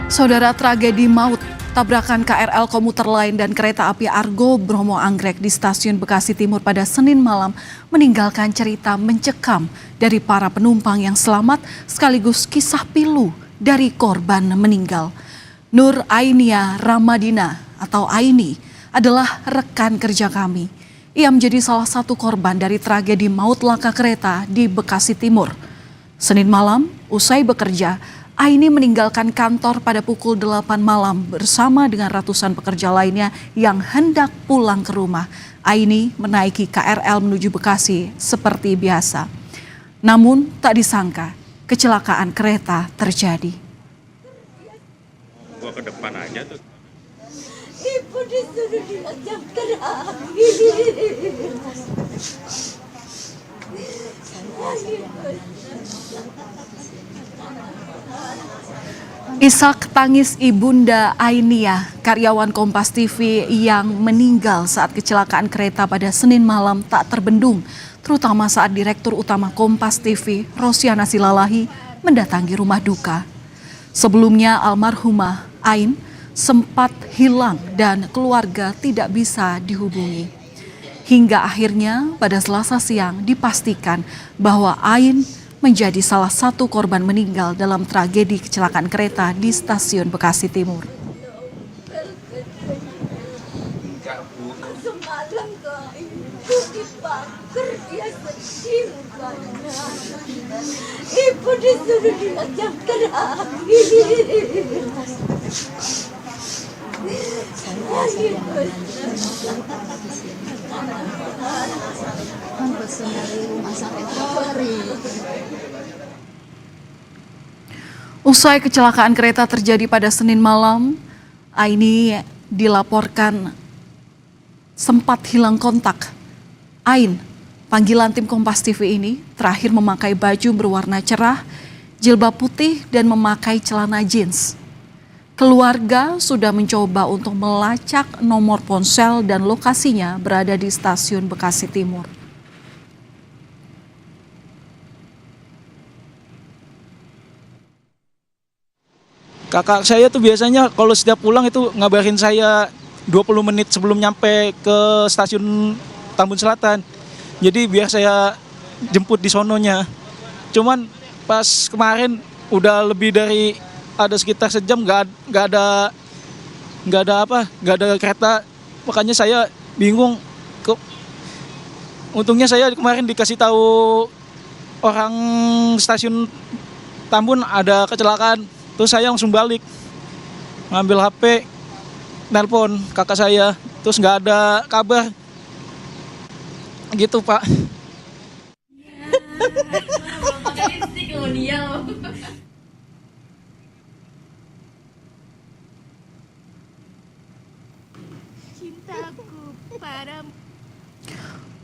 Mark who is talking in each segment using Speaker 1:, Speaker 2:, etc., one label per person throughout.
Speaker 1: Saudara, tragedi maut tabrakan KRL komuter lain dan kereta api Argo Bromo Anggrek di stasiun Bekasi Timur pada Senin malam meninggalkan cerita mencekam dari para penumpang yang selamat sekaligus kisah pilu dari korban meninggal. Nur Ainia Ramadina atau Aini adalah rekan kerja kami. Ia menjadi salah satu korban dari tragedi maut laka kereta di Bekasi Timur. Senin malam, usai bekerja, Aini meninggalkan kantor pada pukul 8 malam bersama dengan ratusan pekerja lainnya yang hendak pulang ke rumah. Aini menaiki KRL menuju Bekasi seperti biasa. Namun tak disangka kecelakaan kereta terjadi.
Speaker 2: Gua ke depan aja tuh.
Speaker 3: Ibu disuruh diajak terakhir.
Speaker 1: Isak tangis ibunda Ainia, karyawan Kompas TV yang meninggal saat kecelakaan kereta pada Senin malam tak terbendung, terutama saat Direktur Utama Kompas TV, Rosiana Silalahi, mendatangi rumah duka. Sebelumnya almarhumah Ain sempat hilang dan keluarga tidak bisa dihubungi. Hingga akhirnya pada Selasa siang dipastikan bahwa Ain menjadi salah satu korban meninggal dalam tragedi kecelakaan kereta di stasiun Bekasi Timur.
Speaker 3: Semalam kau ibu dibakar, dia sedih rupanya. Ibu disuruh diajak terakhir.
Speaker 1: Usai kecelakaan kereta terjadi pada Senin malam, Aini dilaporkan sempat hilang kontak. Ain, panggilan tim Kompas TV ini, terakhir memakai baju berwarna cerah, jilbab putih dan memakai celana jeans. Keluarga sudah mencoba untuk melacak nomor ponsel dan lokasinya berada di stasiun Bekasi Timur.
Speaker 4: Kakak saya tuh biasanya kalau setiap pulang itu ngabarin saya 20 menit sebelum nyampe ke stasiun Tambun Selatan. Jadi biar saya jemput di sononya. Cuman pas kemarin udah lebih dari ada sekitar sejam nggak ada kereta, makanya saya bingung. Untungnya saya kemarin dikasih tahu orang stasiun Tambun ada kecelakaan, terus saya langsung balik ngambil HP, nelpon kakak saya, terus nggak ada kabar, gitu Pak.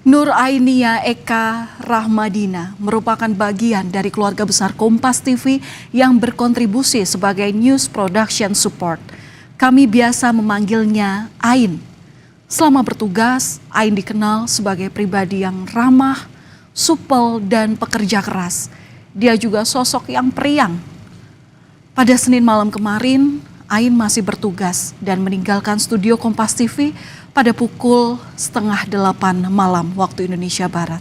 Speaker 1: Nur Ainia Eka Rahmadina merupakan bagian dari keluarga besar Kompas TV yang berkontribusi sebagai news production support. Kami biasa memanggilnya Ain. Selama bertugas, Ain dikenal sebagai pribadi yang ramah, supel, dan pekerja keras. Dia juga sosok yang periang. Pada Senin malam kemarin, Ain masih bertugas dan meninggalkan studio Kompas TV pada pukul 7:30 malam waktu Indonesia Barat.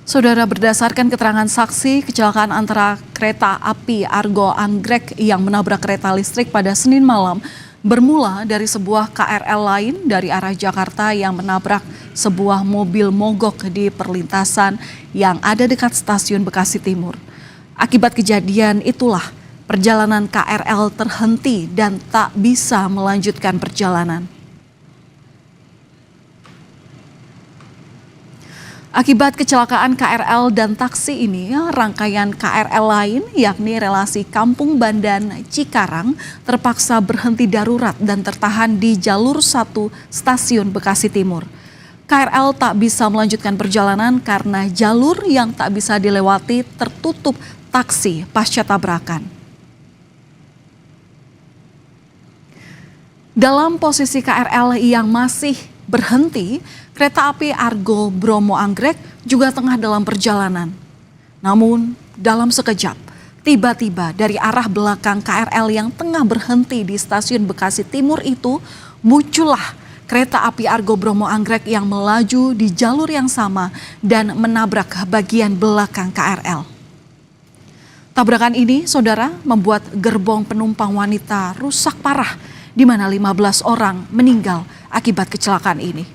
Speaker 1: Saudara, berdasarkan keterangan saksi, kecelakaan antara kereta api Argo Anggrek yang menabrak kereta listrik pada Senin malam bermula dari sebuah KRL lain dari arah Jakarta yang menabrak sebuah mobil mogok di perlintasan yang ada dekat stasiun Bekasi Timur. Akibat kejadian itulah perjalanan KRL terhenti dan tak bisa melanjutkan perjalanan. Akibat kecelakaan KRL dan taksi ini, rangkaian KRL lain yakni relasi Kampung Bandan Cikarang terpaksa berhenti darurat dan tertahan di jalur 1 stasiun Bekasi Timur. KRL tak bisa melanjutkan perjalanan karena jalur yang tak bisa dilewati tertutup taksi pasca tabrakan. Dalam posisi KRL yang masih berhenti, kereta api Argo Bromo Anggrek juga tengah dalam perjalanan. Namun, dalam sekejap, tiba-tiba dari arah belakang KRL yang tengah berhenti di stasiun Bekasi Timur itu, muncullah kereta api Argo Bromo Anggrek yang melaju di jalur yang sama dan menabrak bagian belakang KRL. Tabrakan ini, saudara, membuat gerbong penumpang wanita rusak parah, di mana 15 orang meninggal akibat kecelakaan ini.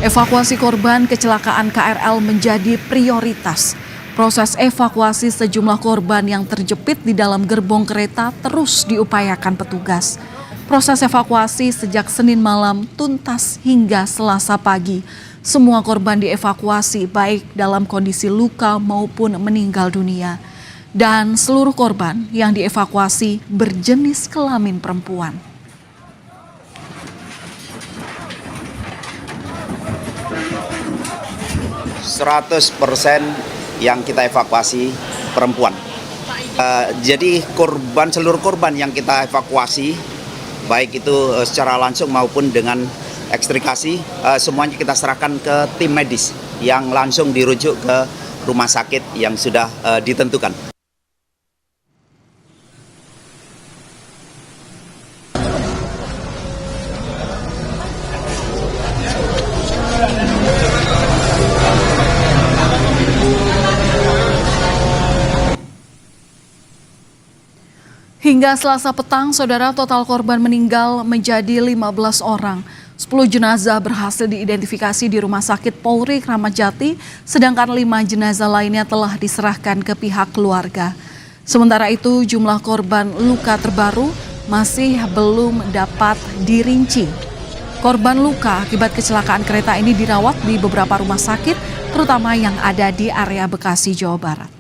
Speaker 1: Evakuasi korban kecelakaan KRL menjadi prioritas. Proses evakuasi sejumlah korban yang terjepit di dalam gerbong kereta terus diupayakan petugas. Proses evakuasi sejak Senin malam tuntas hingga Selasa pagi. Semua korban dievakuasi baik dalam kondisi luka maupun meninggal dunia. Dan seluruh korban yang dievakuasi berjenis kelamin perempuan.
Speaker 2: Yang kita evakuasi perempuan. Jadi seluruh korban yang kita evakuasi, baik itu secara langsung maupun dengan ekstrikasi, semuanya kita serahkan ke tim medis yang langsung dirujuk ke rumah sakit yang sudah ditentukan.
Speaker 1: Hingga Selasa petang, saudara, total korban meninggal menjadi 15 orang. 10 jenazah berhasil diidentifikasi di Rumah Sakit Polri Kramat Jati, sedangkan 5 jenazah lainnya telah diserahkan ke pihak keluarga. Sementara itu, jumlah korban luka terbaru masih belum dapat dirinci. Korban luka akibat kecelakaan kereta ini dirawat di beberapa rumah sakit, terutama yang ada di area Bekasi, Jawa Barat.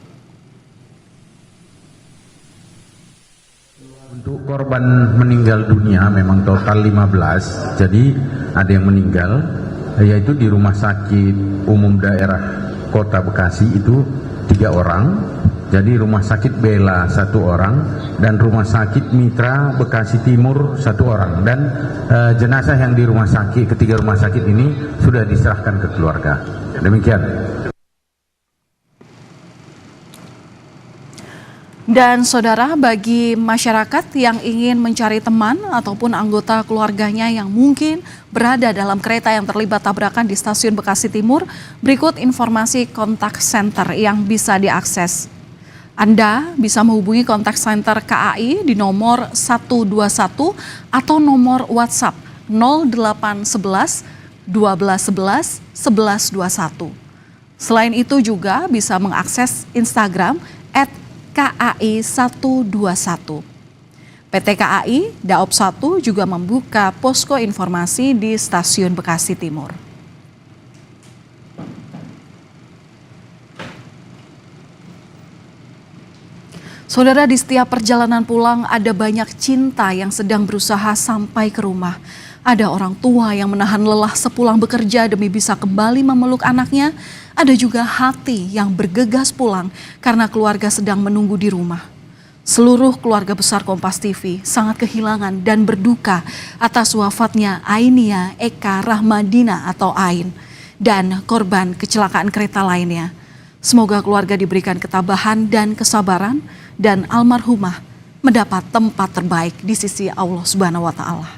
Speaker 5: Untuk korban meninggal dunia memang total 15, jadi ada yang meninggal yaitu di Rumah Sakit Umum Daerah Kota Bekasi itu 3 orang, jadi Rumah Sakit Bela 1 orang dan Rumah Sakit Mitra Bekasi Timur 1 orang, dan jenazah yang di ketiga rumah sakit ini sudah diserahkan ke keluarga. Demikian.
Speaker 1: Dan saudara, bagi masyarakat yang ingin mencari teman ataupun anggota keluarganya yang mungkin berada dalam kereta yang terlibat tabrakan di stasiun Bekasi Timur, berikut informasi kontak center yang bisa diakses. Anda bisa menghubungi kontak center KAI di nomor 121 atau nomor WhatsApp 0811 1211 1121. Selain itu juga bisa mengakses Instagram @KAI 121. PT KAI Daop 1 juga membuka posko informasi di Stasiun Bekasi Timur. Saudara, di setiap perjalanan pulang ada banyak cinta yang sedang berusaha sampai ke rumah. Ada orang tua yang menahan lelah sepulang bekerja demi bisa kembali memeluk anaknya. Ada juga hati yang bergegas pulang karena keluarga sedang menunggu di rumah. Seluruh keluarga besar Kompas TV sangat kehilangan dan berduka atas wafatnya Ainia Eka Rahmadina atau Ain dan korban kecelakaan kereta lainnya. Semoga keluarga diberikan ketabahan dan kesabaran dan almarhumah mendapat tempat terbaik di sisi Allah Subhanahu wa Ta'ala.